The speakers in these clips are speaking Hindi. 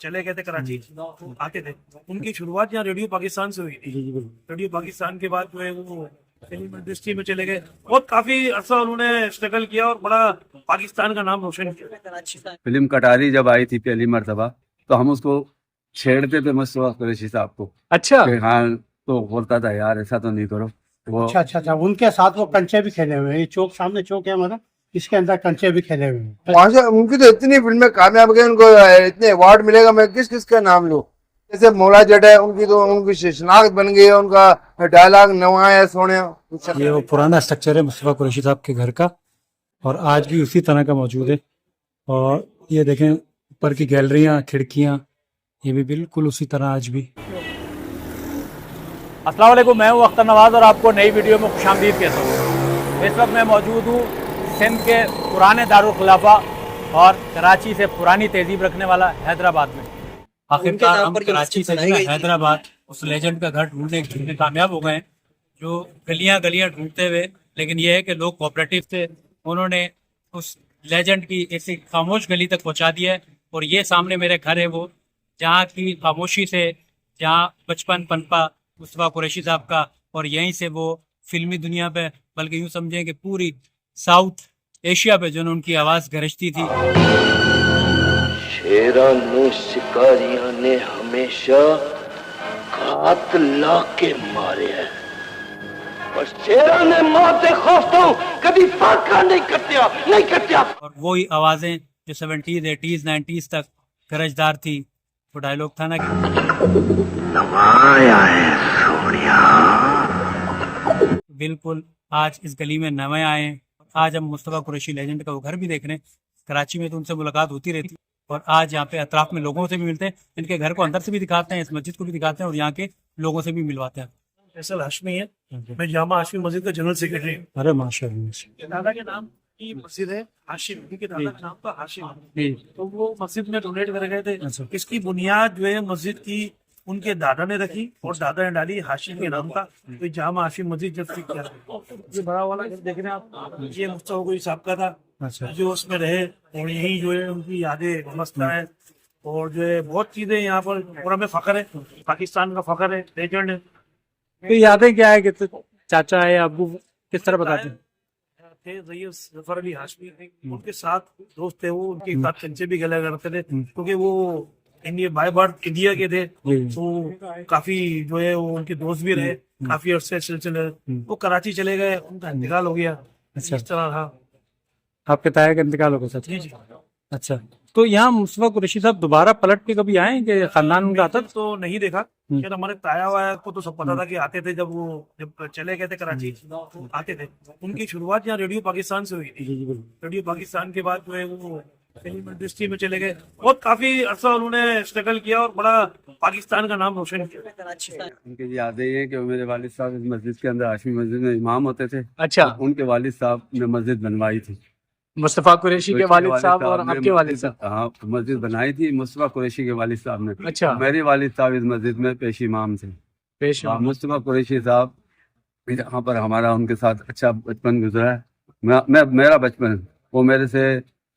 चले गए थे कराची, आते थे। उनकी शुरुआत यहाँ रेडियो पाकिस्तान से हुई थी। रेडियो पाकिस्तान के बाद जो है वो फिल्म इंडस्ट्री में चले गए और काफी अर्सा उन्होंने स्ट्रगल किया और बड़ा पाकिस्तान का नाम रोशन किया। फिल्म कटारी जब आई थी पहली मर्तबा तो हम उसको छेड़ते थे मुस्तफा कुरैशी साहब को। अच्छा। हाँ, तो बोलता था यार ऐसा तो नहीं करो वो। अच्छा, उनके साथ वो कंचे भी खेले हुए हैं। ये चौक सामने चौक है हमारा, इसके अंदर कंचे भी खेले हुए हैं। वहां से उनकी तो इतनी फिल्में कामयाब गई, उनको इतने अवार्ड मिलेगा, मैं किस किस का नाम लूं। जैसे मौला जट है, उनकी तो उनकी शनाख्त बन गई है, उनका डायलॉग नवा है सोने। ये वो पुराना स्ट्रक्चर है मुस्तफा कुरैशी साहब के घर का और आज भी उसी तरह का मौजूद है। और ये देखें ऊपर की गैलरियां, खिड़कियां, ये भी बिल्कुल उसी तरह आज भी। अस्सलाम वालेकुम, मैं हूँ अख्तर नवाज और आपको नई वीडियो में खुशामदीद कहता हूँ। इस वक्त मैं मौजूद हूँ सिंध के पुराने दारुल खिलाफा और कराची से पुरानी तहजीब रखने वाला हैदराबाद में। आखिरकार हम कराची से हैदराबाद उस लेजेंड का घर ढूंढने कामयाब हो गए हैं, जो गलियां ढूंढते हुए, लेकिन यह है कि लोग कोऑपरेटिव थे, उन्होंने उस लेजेंड की ऐसी खामोश गली तक पहुंचा दिया है। और ये सामने मेरे घर है वो, जहाँ की खामोशी से जहाँ बचपन पनपा मुस्तफा कुरैशी साहब का, और यहीं से वो फिल्मी दुनिया पे, बल्कि यूँ समझें कि पूरी साउथ एशिया पे जो उनकी आवाज़ गरजती थी। शेरानु शिकारिया ने हमेशा घात ला के मारे हैं, और शेरा ने मौत से खौफ तो कभी फाका नहीं कटिया। और वही आवाज़ें जो 70s 80s 90s तक गरजदार थी। वो डायलॉग था ना कि नवाया है सोनिया। बिल्कुल आज इस गली में नए आए हैं। आज हम मुस्तफा कुरैशी लेजेंड का वो घर भी देख रहे हैं। कराची में तो उनसे मुलाकात होती रहती है और आज यहाँ पे अतराफ में लोगों से भी मिलते हैं। इनके घर को अंदर से भी दिखाते हैं, इस मस्जिद को भी दिखाते हैं और यहाँ के लोगों से भी मिलवाते हैं। फैसल हाशमी है, मैं जामा हाशमी मस्जिद का जनरल सेक्रेटरी हूँ। अरे माशाल्लाह। दादा के नाम की मस्जिद है हाशिम, उनके दादा का नाम था हाशिम, तो वो मस्जिद में डोनेट कर गए थे। इसकी बुनियाद जो है मस्जिद की उनके दादा ने रखी और दादा ने डाली, हाशिम के नाम था। तो जामा हाशिम मस्जिद जब ठीक किया। ये बड़ा वाला देख रहे हैं आप, ये मुस्तफा कुरैशी साहब का था जो उसमें रहे, और यही जो है उनकी यादें मस्त है। और जो है बहुत चीजें यहाँ पर, और हमें फख्र है, पाकिस्तान का फख्र है, लेजेंड है। तो यादें क्या है कि चाचा है, अबू किस तरह बताते हैं? थे रईस जफर अली हाशमी, उनके साथ दोस्त थे वो, उनके साथ कंचे भी खेला करते थे, क्योंकि वो इंडिया बाय बर्थ इंडिया के थे। तो काफी जो है वो उनके दोस्त भी रहे काफी अरसे सिलसिले। वो कराची चले गए, उनका इंतकाल हो गया। इस तरह रहा। आपके ताया का इंतकाल हो गया सच? जी जी। अच्छा, तो यहाँ मुस्तफा कुरैशी साहब दोबारा पलट के कभी आए कि खानदान उनका आता? तो नहीं देखा, शायद हमारे ताया वाया को तो सब पता था कि आते थे। जब चले गए थे कराची, आते थे। उनकी शुरुआत यहाँ रेडियो पाकिस्तान से हुई थी। रेडियो पाकिस्तान के बाद जो है वो फिल्म इंडस्ट्री में चले गए और काफी अर्सा उन्होंने स्ट्रगल किया और बड़ा पाकिस्तान का नाम रोशन किया। उनकी यादें ये कि मेरे वालिद साहब इस मस्जिद के अंदर हाशमी मस्जिद में इमाम होते थे। अच्छा, उनके वालिद साहब ने मस्जिद बनवाई थी। मुस्तफा कुरैशी के वालिद साहब और आपके वालिद साहब? हाँ, मस्जिद बनाई थी मुस्तफा कुरैशी के वालिद साहब ने। अच्छा। मेरे वालिद साहब इस मस्जिद में पेश इमाम थे। मुस्तफा कुरैशी साहब यहाँ पर हमारा उनके साथ अच्छा बचपन गुजरा है। मेरा बचपन, वो मेरे से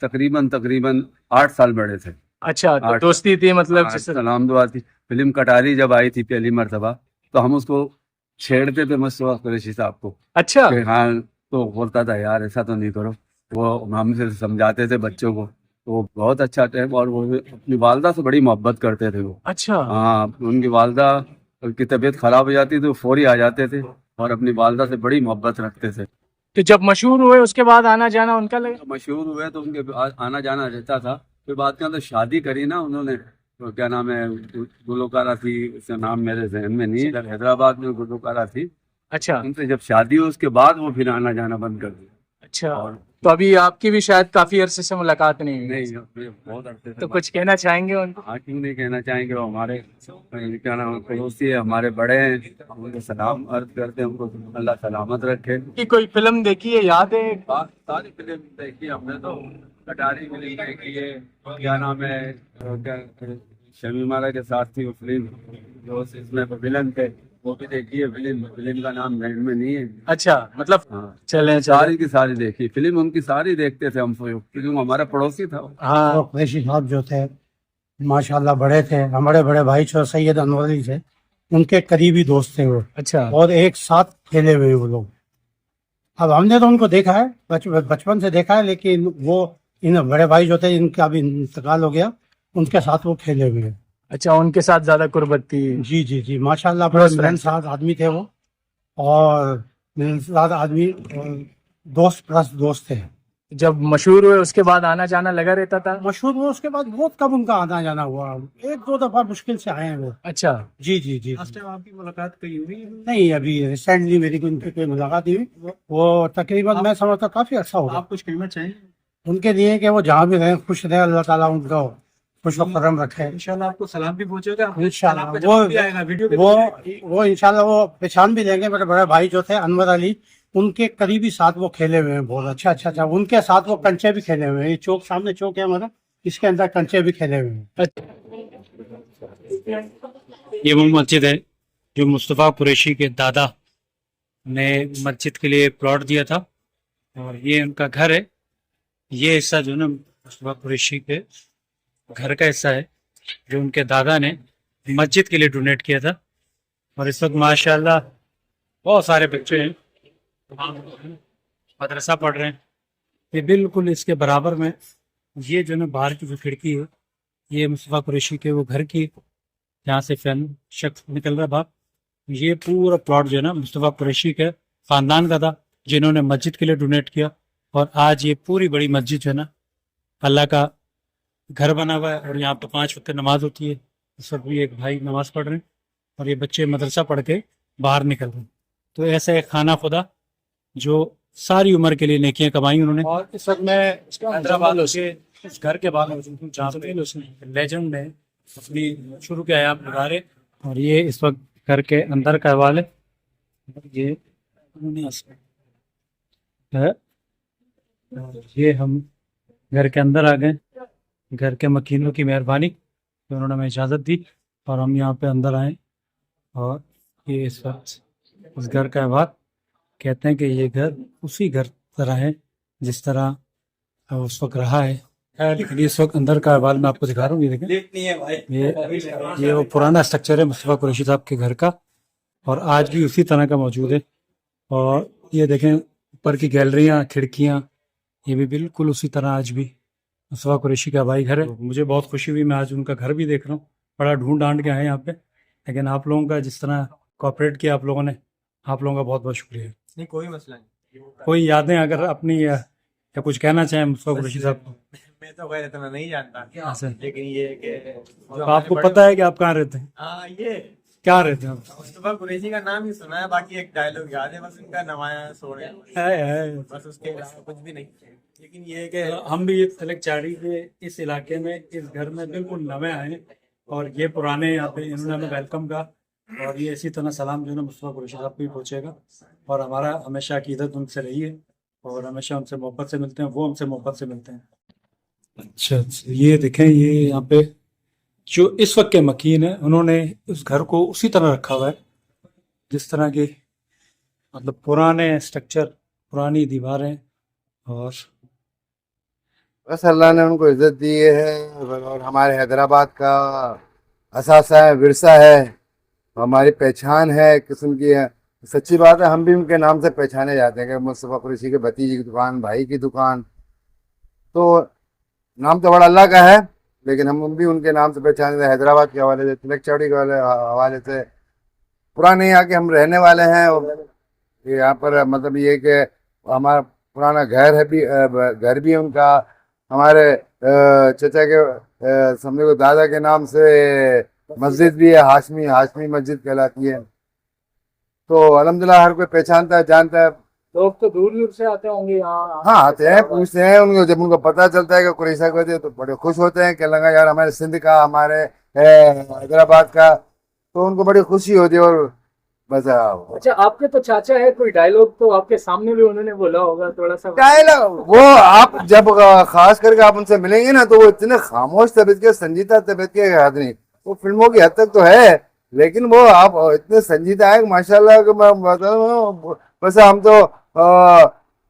तकरीबन 8 साल बड़े थे। अच्छा, तो दोस्ती थी मतलब? सलाम दुआ थी। फिल्म कटारी जब आई थी पहली मर्तबा तो हम उसको छेड़ते थे मुस्तफा कुरैशी साहब को। अच्छा। हाँ, तो बोलता था यार ऐसा तो नहीं करो। वो हमसे समझाते थे बच्चों को, तो वो बहुत अच्छा टाइम। और वो अपनी वालदा से बड़ी मोहब्बत करते थे वो। अच्छा। हाँ, उनकी वालदा की तबीयत खराब हो जाती तो फौरी आ जाते थे और अपनी वालदा से बड़ी मोहब्बत रखते थे। तो जब मशहूर हुए उसके बाद आना जाना उनका लगा? मशहूर हुए तो उनके आना जाना रहता था। फिर बाद के अंदर शादी करी ना उन्होंने, तो क्या नाम है, गुलकारा थी, उसका नाम मेरे जहन में नहीं है, हैदराबाद में गुलकारा थी। अच्छा। उनसे जब शादी हुई उसके बाद वो फिर आना जाना बंद कर दिया। अच्छा, तो अभी आपकी भी शायद काफी अरसे से मुलाकात नहीं हुई? नहीं, बहुत अरसे से। तो कुछ कहना चाहेंगे उनको? हाँ, क्यों नहीं कहना चाहेंगे। वो हमारे क्या नाम पड़ोसी है, हमारे बड़े हैं, हम उनको सलाम अर्ज करते हैं, उनको अल्लाह सलामत रखे। कि कोई फिल्म देखी है, याद है? सारी फिल्म देखी हमने तो। कटारी फिल्म देखी है, क्या नाम है, शमी मारा के साथ थी वो फिल्म, जो इसमें विलन थे, वो भी देखी है। फिल्म का नाम जहन में नहीं है। अच्छा, मतलब हाँ, चले सारी की सारी देखी फिल्म, उनकी सारी देखते थे हम, क्योंकि हमारा पड़ोसी था। हाँ, कुरैशी साहब जो थे माशाल्लाह बड़े थे, हमारे बड़े भाई जो सैयद अनवर अली थे, उनके करीबी दोस्त थे वो, अच्छा। और एक साथ खेले हुए वो लोग। अब हमने तो उनको देखा है, बचपन से देखा है, लेकिन वो इन बड़े भाई जो थे इनका अभी इंतकाल हो गया, उनके साथ वो खेले हुए हैं। अच्छा, उनके साथ ज्यादा कुर्बत थी। जी जी जी, माशाल्लाह बड़े मिलनसार आदमी थे वो, और मिलनसार आदमी और दोस्त प्लस दोस्त थे। जब मशहूर हुए उसके बाद आना जाना लगा रहता था। मशहूर हुआ उसके बाद बहुत कम उनका आना जाना हुआ, एक दो दफा मुश्किल से आए हैं वो। अच्छा। जी जी जी। आपकी मुलाकात कहीं हुई? नहीं, अभी रिसेंटली मेरी उनकी कोई मुलाकात हुई, वो तकरीबन मैं समझता काफी अच्छा होगा। आप कुछ कहना चाहेंगे? उनके लिए कि वो जहाँ भी रहे खुश रहे, अल्लाह ताला उनको खुश करम रखे। इंशाल्लाह आपको सलाम भी पहुंचेगा। इंशाल्लाह आपका जवाब भी आएगा वीडियो पे। वो इंशाल्लाह वो पहचान भी लेंगे। मेरे बड़े भाई जो थे अनवर अली, उनके करीबी साथ वो खेले हुए हैं बहुत अच्छा। उनके साथ वो कंचे भी खेले हुए हैं। ये चौक, सामने चौक है हमारा, इसके अंदर कंचे भी खेले हुए हैं। ये वो मस्जिद है जो मुस्तफ़ा कुरैशी के दादा ने मस्जिद के लिए प्लॉट दिया था, और ये उनका घर है। ये हिस्सा जो ना मुस्तफ़ा कुरैशी के घर का हिस्सा है, जो उनके दादा ने मस्जिद के लिए डोनेट किया था। और इस वक्त माशाल्लाह बहुत सारे बच्चे हैं, मदरसा पढ़ रहे हैं। ये बिल्कुल इसके बराबर में ये जो ना बाहर की जो खिड़की है, ये मुस्तफ़ा कुरैशी के वो घर की, जहाँ से फैन शख्स निकल रहा बाप। ये पूरा प्लॉट जो है ना मुस्तफ़ा कुरैशी के ख़ानदान का था, जिन्होंने मस्जिद के लिए डोनेट किया। और आज ये पूरी बड़ी मस्जिद जो है ना अल्लाह का घर बना हुआ है, और यहाँ पे 5 वक्त नमाज होती है। इस वक्त भी एक भाई नमाज पढ़ रहे हैं, और ये बच्चे मदरसा पढ़ के बाहर निकल रहे हैं। तो ऐसा एक खाना खुदा जो सारी उम्र के लिए नेकियां कमाई उन्होंने। और इस वक्त मैं हैदराबाद के इस घर के बाहर मौजूद हूँ, जहाँ पे लेजेंड ने अपनी शुरू के आयाम लगा रहे। और ये इस वक्त घर के अंदर का हवाल है। ये है, और ये हम घर के अंदर आ गए। घर के मकीनों की मेहरबानी कि उन्होंने हमें इजाज़त दी और हम यहाँ पे अंदर आए। और ये इस वक्त उस घर का अहवाल, कहते हैं कि ये घर उसी घर तरह है जिस तरह उस वक्त रहा है। लेकिन इस वक्त अंदर का अहवाल मैं आपको दिखा रहा हूँ। ये देखें, ये वो पुराना स्ट्रक्चर है मुस्तफ़ा कुरैशी साहब के घर का, और आज भी उसी तरह का मौजूद है। और ये देखें ऊपर की गैलरियाँ, खिड़कियाँ, ये भी बिल्कुल उसी तरह आज भी मुस्तफ़ा कुरैशी का भाई घर है। तो मुझे बहुत खुशी हुई, मैं आज उनका घर भी देख रहा हूँ। बड़ा ढूंढ ढांड के आए यहाँ पे, लेकिन आप लोगों का जिस तरह कोऑपरेट किया आप लोगों ने, आप लोगों का बहुत बहुत शुक्रिया। नहीं, कोई मसला नहीं। कोई यादें अगर अपनी या कुछ कहना चाहें मुस्तफ़ा कुरैशी साहब को? मैं तो खैर इतना नहीं जानता, अच्छा। लेकिन ये कि तो आपको पता है कि आप कहाँ रहते हैं? हाँ, ये क्या रहते हैं आप? मुस्तफा कुरैशी का नाम ही सुना है, बाकी एक डायलॉग याद है बस, उनका नवाया सोने, है। बस उसके अलावा कुछ भी नहीं। लेकिन ये कि हम भी तिलक चाड़ी के इस इलाके में, इस घर में बिल्कुल नवे आए, और ये पुराने यहाँ पे इन्होंने हमें वेलकम कहा। और ये इसी तरह सलाम जो है ना मुस्तफ़ा कुरैशी साहब को भी पहुँचेगा। और हमारा हमेशा अकीदत उनसे रही है, और हमेशा उनसे मोहब्बत से मिलते हैं, वो हमसे मोहब्बत से मिलते हैं। अच्छा, ये देखें, ये यहाँ पे जो इस वक्त के मकीन है, उन्होंने उस घर को उसी तरह रखा हुआ है जिस तरह की, मतलब पुराने स्ट्रक्चर, पुरानी दीवारें। और बस अल्लाह ने उनको इज्जत दी है, और हमारे हैदराबाद का असासा है, विरसा है, हमारी पहचान है, एक किस्म की है। सच्ची बात है, हम भी उनके नाम से पहचाने जाते हैं कि मुस्तफ़ा कुरैशी के भतीजे की दुकान, भाई की दुकान। तो नाम तो बड़ा अल्लाह का है, लेकिन हम भी उनके नाम से पहचाने जाते हैं। हैदराबाद के हवाले से, तिलक चौड़ी के हवाले से, पुराने यहाँ के हम रहने वाले हैं। और यहाँ पर मतलब ये कि हमारा पुराना घर है, भी घर भी है उनका, हमारे चचा के समझे को दादा के नाम से मस्जिद भी है, हाशमी मस्जिद कहलाती है। तो अल्हम्दुलिल्लाह हर कोई पहचानता है, जानता है। लोग तो दूर दूर से आते होंगे यहाँ। हाँ, आते हैं, पूछते हैं उनको। जब उनको पता चलता है कि कुरैशी को तो बड़े खुश होते हैं कि लगा यार हमारे सिंध का, हमारे हैदराबाद का, तो उनको बड़ी खुशी होती है। और बस अच्छा, आपके तो चाचा है, कोई डायलॉग तो आपके सामने भी उन्होंने बोला होगा थोड़ा सा? डायलॉग वो आप जब खास करके आप उनसे मिलेंगे ना, तो वो इतने खामोश तबीयत के, संजीदा तबीयत के आदमी, वो फिल्मों की हद तक तो है, लेकिन वो आप इतने संजीदा है माशाल्लाह कि मैं बता रहा हूं। बस हम तो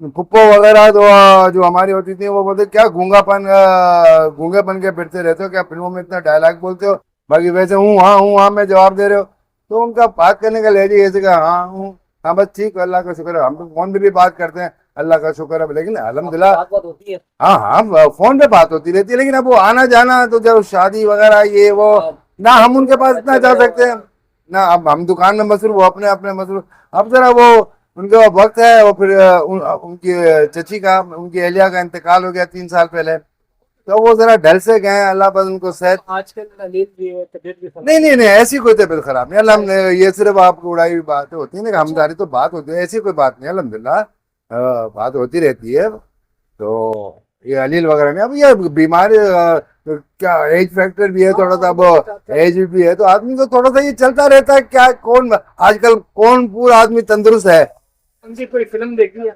पुप्पो वगैरह तो जो हमारी होती थी वो बोलते क्या गूंगेपन के फिरते रहते हो, क्या फिल्मों में इतना डायलॉग बोलते हो, बाकी वैसे हूँ हाँ में जवाब दे रहे हो। तो उनका बात करने का लहजा ऐसे का हाँ हूँ हाँ बस ठीक है, अल्लाह का शुक्र है। हम तो फोन पे भी बात करते हैं, अल्लाह का शुक्र है, लेकिन अल्हम्दुलिल्लाह होती है। हाँ हाँ फोन पे बात होती रहती है, लेकिन अब वो आना जाना तो जब शादी वगैरह ये वो ना हम उनके पास इतना जा सकते हैं ना, अब हम दुकान में मसरूफ, वो अपने अपने मसरूफ। अब जरा वो उनके वक्त है, वो फिर उनकी चची का, उनकी एहलिया का इंतकाल हो गया 3 साल पहले, तो वो जरा ढल से गए हैं, अल्लाह बस उनको सेहत। आजकल नींद भी है, तबीयत भी खराब। नहीं ऐसी कोई तबीयत खराब नहीं, अल्हम्दुलिल्लाह। ये सिर्फ आपको उड़ाई हुई बातें होती है ना, हमदारी तो बात होती है, ऐसी कोई बात नहीं, अल्हम्दुलिल्लाह बात होती रहती है। तो ये अलील वगैरह में अब ये बीमारी क्या एज फैक्टर भी है थोड़ा सा, अब एज भी है तो आदमी को थोड़ा सा ये चलता रहता है। क्या कौन आजकल कौन पूरा आदमी तंदुरुस्त है। उनकी कोई फिल्म देखी है?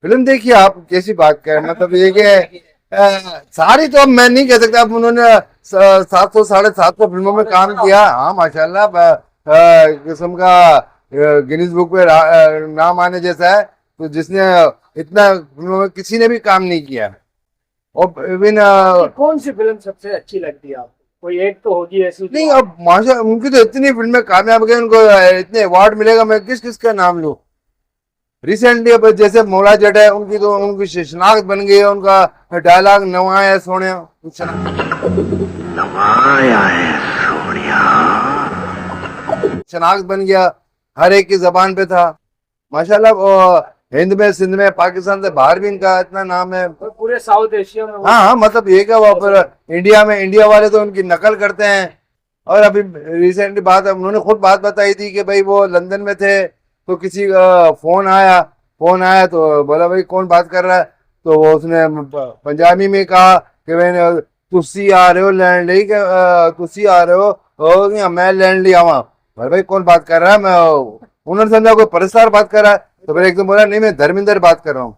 फिल्म देखिए आप, कैसी बात करें, मतलब ये कि सारी तो अब मैं नहीं कह सकता। अब उन्होंने 700 750 फिल्मों में काम किया, हाँ माशाल्लाह, किस्म का गिनीज बुक पे नाम आने जैसा है। तो जिसने इतना फिल्मों में किसी ने भी काम नहीं किया। और इवन कौन सी फिल्म सबसे अच्छी लगती है आपको? कोई एक तो होगी ऐसी। नहीं, अब माशा उनकी तो इतनी फिल्में कामयाब गई, उनको इतने अवार्ड मिलेगा, मैं किस किस का नाम लूं। रिसेंटली अब जैसे मौला जट है, उनकी तो उनकी शनाख्त बन गई है, उनका डायलॉग नवाया है सोनिया, शनाख्त बन गया, हर एक की जबान पे था माशाल्लाह। हिंद में, सिंध में, पाकिस्तान से बाहर भी इनका इतना नाम है, पूरे साउथ एशिया में। हाँ मतलब ये क्या, वो पर इंडिया में इंडिया वाले तो उनकी नकल करते हैं। और अभी रिसेंटली बात है, उन्होंने खुद बात बताई थी कि भाई वो लंदन में थे तो किसी का फोन आया तो बोला भाई कौन बात कर रहा है, तो वो उसने पंजाबी में कहा कि भाई तुसी आ रहे हो लैंड ली, तुसी आ रहे हो मैं लैंड ली आवा। भाई कौन बात कर रहा है, मैं उन्होंने समझा कोई परस्तार बात कर रहा है, तो फिर एकदम बोला नहीं मैं धर्मिंदर बात कर रहा हूँ।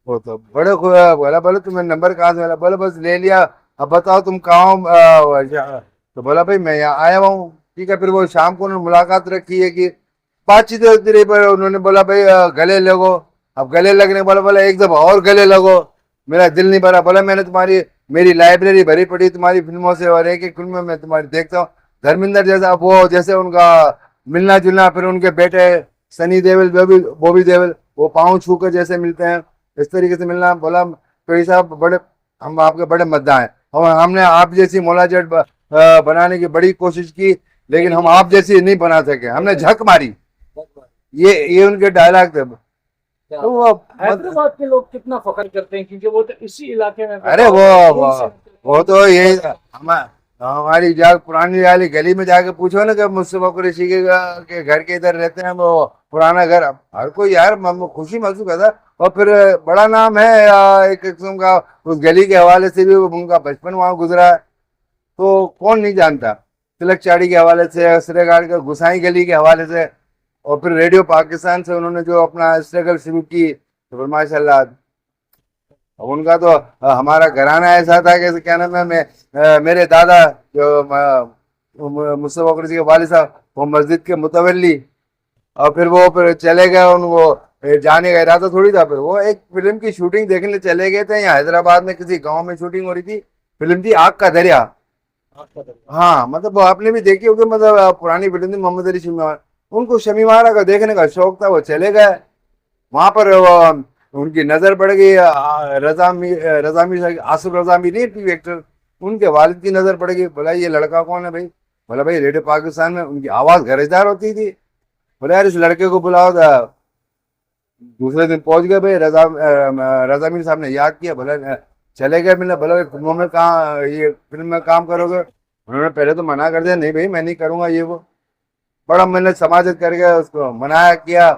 वो तो बड़े बोला बोले तुम्हें नंबर कहाँ से मिला, बोले बस ले लिया, अब बताओ तुम कहाँ हो। तो बोला भाई मैं यहाँ आया हुआ हूँ। ठीक है, फिर वो शाम को उन्होंने मुलाकात रखी है कि बातचीत होती रही, पर उन्होंने बोला भाई गले लगो। अब गले लगने बोला एक दफा और गले लगो, मेरा दिल नहीं भरा। बोला मैंने मेरी लाइब्रेरी भरी पड़ी तुम्हारी फिल्मों से, और एक एक फिल्म में मैं तुम्हारी देखता हूँ। धर्मेंद्र जैसा वो, जैसे उनका मिलना जुलना, फिर उनके बेटे सनी देओल, बॉबी देओल, वो पाँव छू कर जैसे मिलते हैं इस तरीके से मिलना। बोला कोई साहब बड़े हम आपके बड़े मद्दा हैं, और हमने आप जैसी मौला जट बनाने की बड़ी कोशिश की, लेकिन हम आप जैसी नहीं बना सके, हमने झक मारी। ये उनके डायलॉग थे। तो वो हैदराबाद के लोग कितना फख्र करते हैं, क्योंकि वो तो इसी इलाके में। अरे वो तो यही हमारी पुरानी वाली गली में जाके पूछो ना कि मुस्तफा कुरैशी के घर के इधर रहते हैं, वो पुराना घर, हर कोई यार खुशी महसूस करता है। और फिर बड़ा नाम है एक किस्म का, उस गली के हवाले से भी उनका बचपन वहाँ गुजरा है, तो कौन नहीं जानता। तिलक चाड़ी के हवाले से, सिरेगाड़ के गुसाई गली के हवाले से, और फिर रेडियो पाकिस्तान से उन्होंने जो अपना स्ट्रगल शुरू की, तो माशाल्लाह। उनका तो हमारा घराना ऐसा था कि क्या नाम है, मेरे दादा जो मुस्तफा कुरैशी के वालिद साहब, वो मस्जिद के मुतवल्ली, और फिर चले गए, उनको जाने का इरादा थोड़ी था। फिर वो एक फिल्म की शूटिंग देखने चले गए थे, यहाँ हैदराबाद में किसी गांव में शूटिंग हो रही थी, फिल्म थी आग का दरिया। हाँ मतलब वो आपने भी देखी होगी, मतलब पुरानी फिल्म थी, मोहम्मद अली शमीमारा। उनको शमीमारा का देखने का शौक था, वो चले गए वहां पर। उनकी नजर पड़ गई रजामी आसिफ रजामी नहीं टीवी एक्टर, उनके वालिद की नजर पड़ गई। बोला ये लड़का कौन है भाई? बोला भाई रेडियो पाकिस्तान में उनकी आवाज गरजदार होती थी। बोला यार इस लड़के को बुलाओ। दूसरे दिन पहुंच गए भाई, रजामी साहब ने याद किया, बोला चले गए मिलने। बोला फिल्मों में कहाँ, ये फिल्म में काम करोगे? उन्होंने पहले तो मना कर दिया, नहीं भाई मैं नहीं करूंगा ये वो। बड़ा मैंने समाजत करके उसको मनाया किया,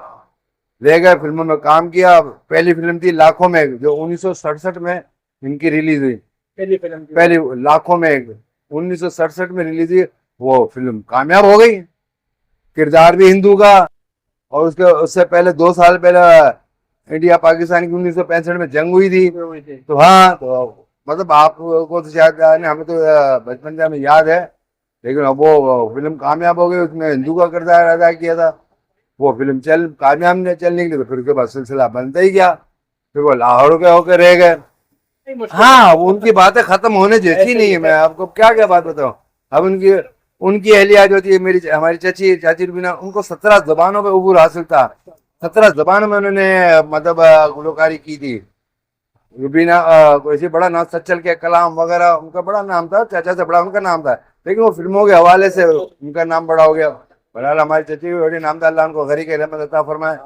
ले गए, फिल्मों में काम किया। पहली फिल्म थी लाखों में, जो 1967 में इनकी रिलीज हुई, पहली लाखों में 1967 में रिलीज हुई। वो फिल्म कामयाब हो गई, किरदार भी हिंदू का। और उससे पहले 2 साल पहले इंडिया पाकिस्तान की 1965 में जंग हुई थी। तो हाँ, तो मतलब आपको तो शायद हमें तो बचपन से हमें याद है, लेकिन अब वो फिल्म कामयाब हो गई, उसमें हिंदू का किरदार अदा किया था। वो फिल्म कामयाब नहीं चल निकली, तो फिर उसके बाद सिलसिला बनता ही गया, फिर वो लाहौर के होकर रह गए। हाँ, वो उनकी बातें खत्म होने जैसी नहीं है। मैं आपको क्या क्या बात बताऊं। अब उनकी अहलिया जो थी, हमारी चाची रुबीना, उनको 17 जबानों पे उबूर हासिल था। 17 जबानों में उन्होंने मतलब गुलकारी की थी। रुबीना कोई बड़ा नाम, सच्चल के कलाम वगैरह उनका बड़ा नाम था, चाचा से बड़ा उनका नाम था, लेकिन वो फिल्मों के हवाले से उनका नाम बड़ा हो गया। बहरहाल हमारी चाची भी बड़ी नाम था, अल्लाह उनको गरी के रहमत अता फरमाए।